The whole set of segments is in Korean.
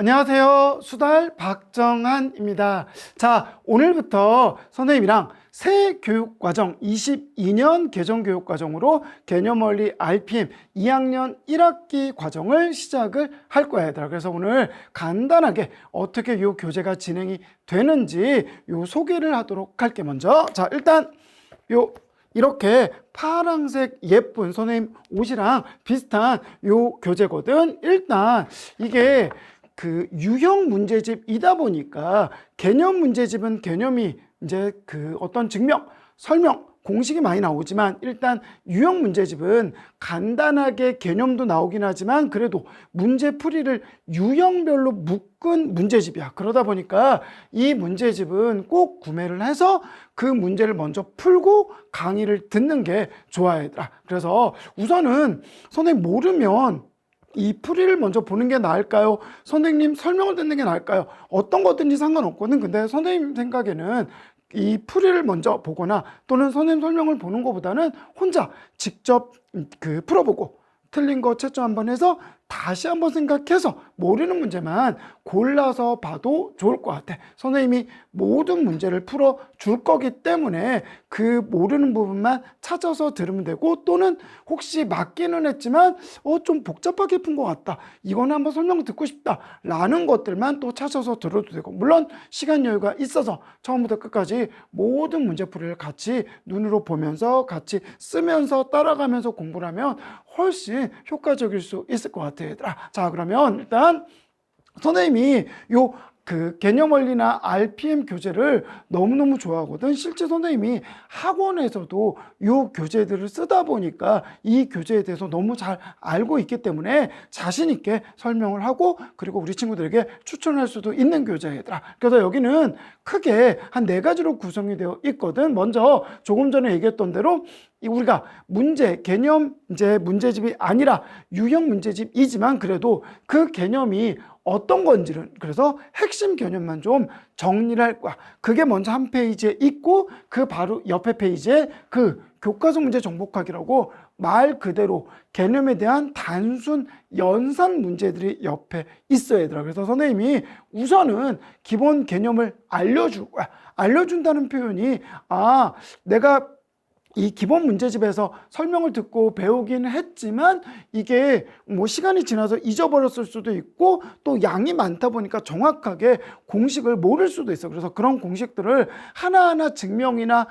안녕하세요. 수달 박정한입니다. 자, 오늘부터 선생님이랑 새 교육과정 22년 개정교육과정으로 개념원리 RPM 2학년 1학기 과정을 시작을 할 거야, 얘들아. 그래서 오늘 간단하게 어떻게 이 교재가 진행이 되는지 요 소개를 하도록 할게. 먼저 자, 일단 이렇게 파란색 예쁜 선생님 옷이랑 비슷한 요 교재거든. 일단 이게 그 유형 문제집이다 보니까 개념 문제집은 개념이 이제 그 어떤 증명, 설명, 공식이 많이 나오지만 일단 유형 문제집은 간단하게 개념도 나오긴 하지만 그래도 문제풀이를 유형별로 묶은 문제집이야. 그러다 보니까 이 문제집은 꼭 구매를 해서 그 문제를 먼저 풀고 강의를 듣는 게 좋아, 얘들아. 그래서 우선은 선생님 모르면 이 풀이를 먼저 보는 게 나을까요? 선생님 설명을 듣는 게 나을까요? 어떤 거든지 상관없거든. 근데 선생님 생각에는 이 풀이를 먼저 보거나 또는 선생님 설명을 보는 것보다는 혼자 직접 풀어보고 틀린 거 채점 한번 해서 다시 한번 생각해서 모르는 문제만 골라서 봐도 좋을 것 같아. 선생님이 모든 문제를 풀어줄 거기 때문에 그 모르는 부분만 찾아서 들으면 되고, 또는 혹시 맞기는 했지만 좀 복잡하게 푼 것 같다, 이거는 한번 설명 듣고 싶다 라는 것들만 또 찾아서 들어도 되고, 물론 시간 여유가 있어서 처음부터 끝까지 모든 문제풀이를 같이 눈으로 보면서 같이 쓰면서 따라가면서 공부를 하면 훨씬 효과적일 수 있을 것 같아요, 얘들아. 자, 그러면 일단 선생님이 그 개념원리나 RPM 교재를 너무너무 좋아하거든. 실제 선생님이 학원에서도 이 교재들을 쓰다 보니까 이 교재에 대해서 너무 잘 알고 있기 때문에 자신 있게 설명을 하고, 그리고 우리 친구들에게 추천할 수도 있는 교재들아. 그래서 여기는 크게 한 4가지로 구성이 되어 있거든. 먼저 조금 전에 얘기했던 대로 우리가 개념 문제집이 아니라 유형 문제집이지만 그래도 그 개념이 어떤 건지는, 그래서 핵심 개념만 좀 정리를 할 거야. 그게 먼저 한 페이지에 있고, 그 바로 옆에 페이지에 그 교과서 문제 정복하기라고 말 그대로 개념에 대한 단순 연산 문제들이 옆에 있어야 되더라. 그래서 선생님이 우선은 기본 개념을 알려줄 거야. 알려준다는 표현이 내가 이 기본 문제집에서 설명을 듣고 배우긴 했지만 이게 뭐 시간이 지나서 잊어버렸을 수도 있고 또 양이 많다 보니까 정확하게 공식을 모를 수도 있어. 그래서 그런 공식들을 하나하나 증명이나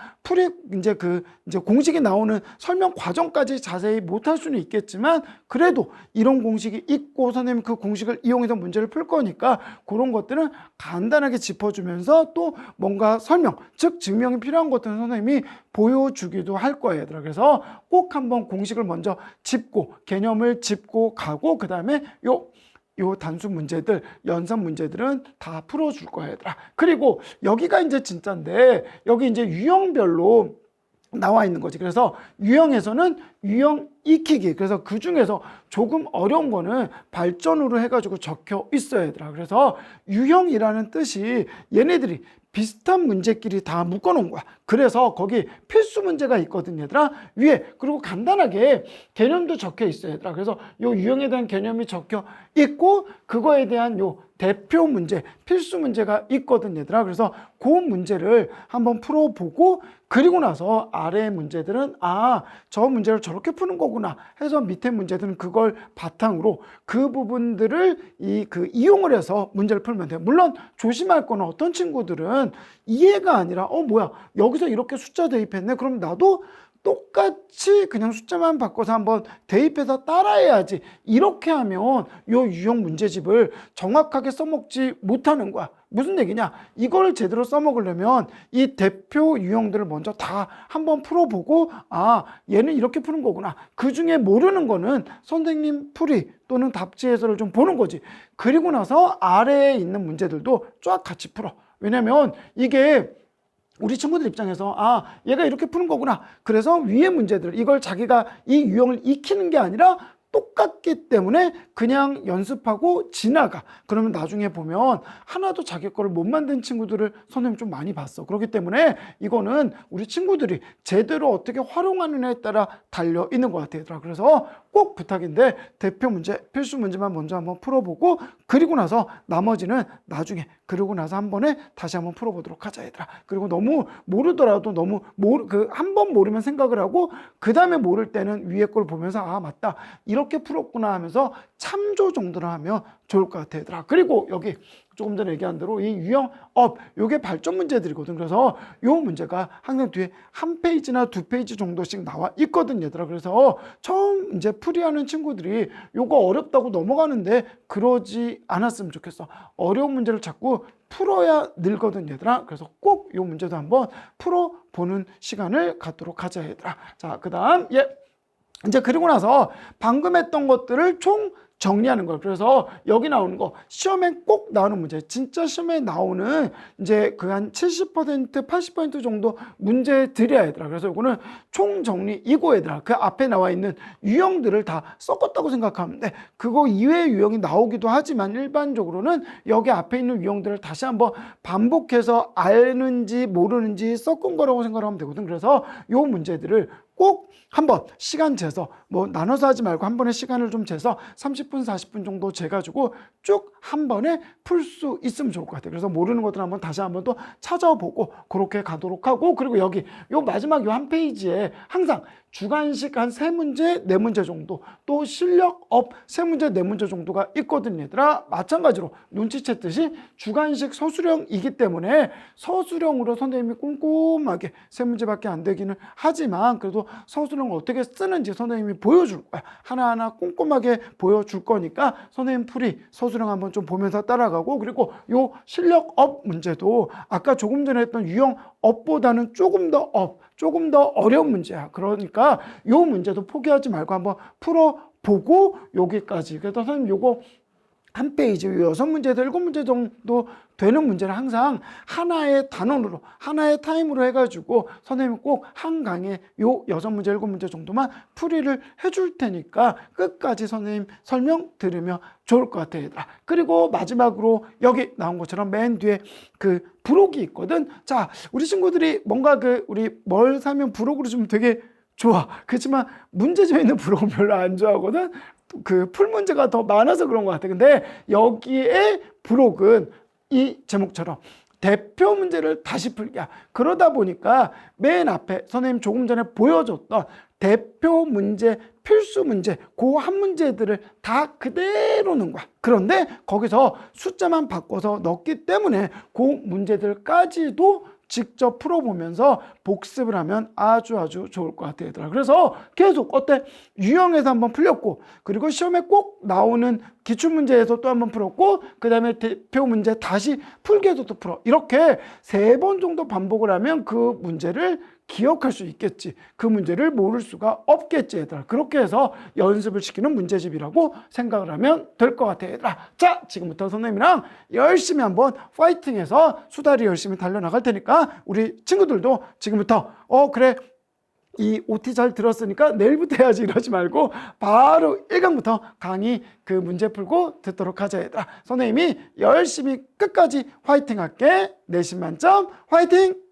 이제 공식이 나오는 설명 과정까지 자세히 못할 수는 있겠지만 그래도 이런 공식이 있고 선생님 그 공식을 이용해서 문제를 풀 거니까 그런 것들은 간단하게 짚어주면서 또 뭔가 설명, 즉 증명이 필요한 것들은 선생님이 보여주기도 할 거예요, 얘들아. 그래서 꼭 한번 공식을 먼저 짚고 개념을 짚고 가고, 그 다음에 요 단수 문제들, 연산 문제들은 다 풀어줄 거예요, 얘들아. 그리고 여기가 이제 진짜인데 여기 이제 유형별로 나와 있는 거지. 그래서 유형에서는 유형 익히기, 그래서 그 중에서 조금 어려운 거는 발전으로 해가지고 적혀 있어야 되더라. 그래서 유형이라는 뜻이 얘네들이 비슷한 문제끼리 다 묶어놓은 거야. 그래서 거기 필수 문제가 있거든, 얘들아, 위에. 그리고 간단하게 개념도 적혀 있어요, 얘들아. 그래서 요 유형에 대한 개념이 적혀 있고 그거에 대한 요 대표 문제, 필수 문제가 있거든, 얘들아. 그래서 그 문제를 한번 풀어보고 그리고 나서 아래 문제들은 저 문제를 저렇게 푸는 거구나 해서 밑에 문제들은 그걸 바탕으로 그 부분들을 이용을 해서 문제를 풀면 돼요. 물론 조심할 거는 어떤 친구들은 이해가 아니라 뭐야 여기서 이렇게 숫자 대입했네, 그럼 나도 똑같이 그냥 숫자만 바꿔서 한번 대입해서 따라해야지, 이렇게 하면 요 유형 문제집을 정확하게 써먹지 못하는 거야. 무슨 얘기냐, 이걸 제대로 써먹으려면 이 대표 유형들을 먼저 다 한번 풀어보고 얘는 이렇게 푸는 거구나, 그 중에 모르는 거는 선생님 풀이 또는 답지 해설을 좀 보는 거지. 그리고 나서 아래에 있는 문제들도 쫙 같이 풀어. 왜냐면 이게 우리 친구들 입장에서 얘가 이렇게 푸는 거구나, 그래서 위에 문제들 이걸 자기가 이 유형을 익히는 게 아니라 똑같기 때문에 그냥 연습하고 지나가. 그러면 나중에 보면 하나도 자기 거를 못 만든 친구들을 선생님 좀 많이 봤어. 그렇기 때문에 이거는 우리 친구들이 제대로 어떻게 활용하느냐에 따라 달려 있는 것 같아요. 그래서 꼭 부탁인데 대표 문제, 필수 문제만 먼저 한번 풀어보고 그리고 나서 나머지는 나중에 그러고 나서 한 번에 다시 한번 풀어보도록 하자 얘들아. 그리고 너무 모르더라도 너무 한 번 모르면 생각을 하고 그 다음에 모를 때는 위에 걸 보면서 아 맞다 이렇게 풀었구나 하면서 참조 정도는 하면 좋을 것 같아 얘들아. 그리고 여기 조금 전에 얘기한 대로 이 유형업 요게 발전 문제들이거든. 그래서 요 문제가 항상 뒤에 한 페이지나 두 페이지 정도씩 나와 있거든 얘들아. 그래서 처음 이제 풀이하는 친구들이 요거 어렵다고 넘어가는데 그러지 않았으면 좋겠어. 어려운 문제를 자꾸 풀어야 늘거든 얘들아. 그래서 꼭 요 문제도 한번 풀어보는 시간을 갖도록 하자 얘들아. 자, 그 다음 이제 그리고 나서 방금 했던 것들을 총 정리하는 거예요. 그래서 여기 나오는 거 시험에 꼭 나오는 문제, 진짜 시험에 나오는 이제 그 한 70%, 80% 정도 문제들이야 얘들아. 그래서 이거는 총 정리 이거 얘들아. 그 앞에 나와 있는 유형들을 다 섞었다고 생각하면 돼. 그거 이외의 유형이 나오기도 하지만 일반적으로는 여기 앞에 있는 유형들을 다시 한번 반복해서 아는지 모르는지 섞은 거라고 생각하면 되거든. 그래서 요 문제들을 꼭 한번 시간 재서 뭐 나눠서 하지 말고 한 번에 시간을 좀 재서 30분 40분 정도 재가지고 쭉 한 번에 풀 수 있으면 좋을 것 같아요. 그래서 모르는 것들 한번 다시 한번 또 찾아보고 그렇게 가도록 하고, 그리고 여기 요 마지막 요 한 페이지에 항상 주관식 한 3문제 4문제 정도, 또 실력업 3문제 4문제 정도가 있거든요 얘들아. 마찬가지로 눈치챘듯이 주관식 서술형이기 때문에 서술형으로 선생님이 꼼꼼하게 3문제밖에 안 되기는 하지만 그래도 서술형을 어떻게 쓰는지 선생님이 보여줄 거야. 하나하나 꼼꼼하게 보여줄 거니까 선생님 풀이 서술형 한번 좀 보면서 따라가고, 그리고 요 실력업 문제도 아까 조금 전에 했던 유형업보다는 조금 더 어려운 문제야. 그러니까 요 문제도 포기하지 말고 한번 풀어보고 여기까지. 그래서 선생님 요거 한 페이지 6문제에서 7문제 정도 되는 문제는 항상 하나의 단원으로 하나의 타임으로 해가지고 선생님이 꼭 한 강에 요 6문제 7문제 정도만 풀이를 해줄 테니까 끝까지 선생님 설명 들으면 좋을 것 같아요 얘들아. 그리고 마지막으로 여기 나온 것처럼 맨 뒤에 그 부록이 있거든. 자, 우리 친구들이 뭔가 우리 뭘 사면 부록으로 주면 되게 좋아. 그렇지만 문제집에 있는 부록은 별로 안 좋아하거든. 그 풀 문제가 더 많아서 그런 것 같아. 근데 여기에 부록은 이 제목처럼 대표 문제를 다시 풀기야. 그러다 보니까 맨 앞에 선생님 조금 전에 보여줬던 대표 문제, 필수 문제, 그 한 문제들을 다 그대로 넣은 거야. 그런데 거기서 숫자만 바꿔서 넣기 때문에 그 문제들까지도 직접 풀어보면서 복습을 하면 아주 좋을 것 같아요 얘들아. 그래서 계속 어때? 유형에서 한번 풀렸고, 그리고 시험에 꼭 나오는 기출문제에서 또 한번 풀었고, 그 다음에 대표 문제 다시 풀기에서 또 풀어. 이렇게 3번 정도 반복을 하면 그 문제를 기억할 수 있겠지. 그 문제를 모를 수가 없겠지 얘들아. 그렇게 해서 연습을 시키는 문제집이라고 생각을 하면 될 것 같아 얘들아. 자, 지금부터 선생님이랑 열심히 한번 파이팅해서 수다리 열심히 달려나갈 테니까 우리 친구들도 지금부터 그래 이 OT 잘 들었으니까 내일부터 해야지 이러지 말고 바로 1강부터 강의 그 문제 풀고 듣도록 하자 얘들아. 선생님이 열심히 끝까지 화이팅 할게. 내신 만점 화이팅!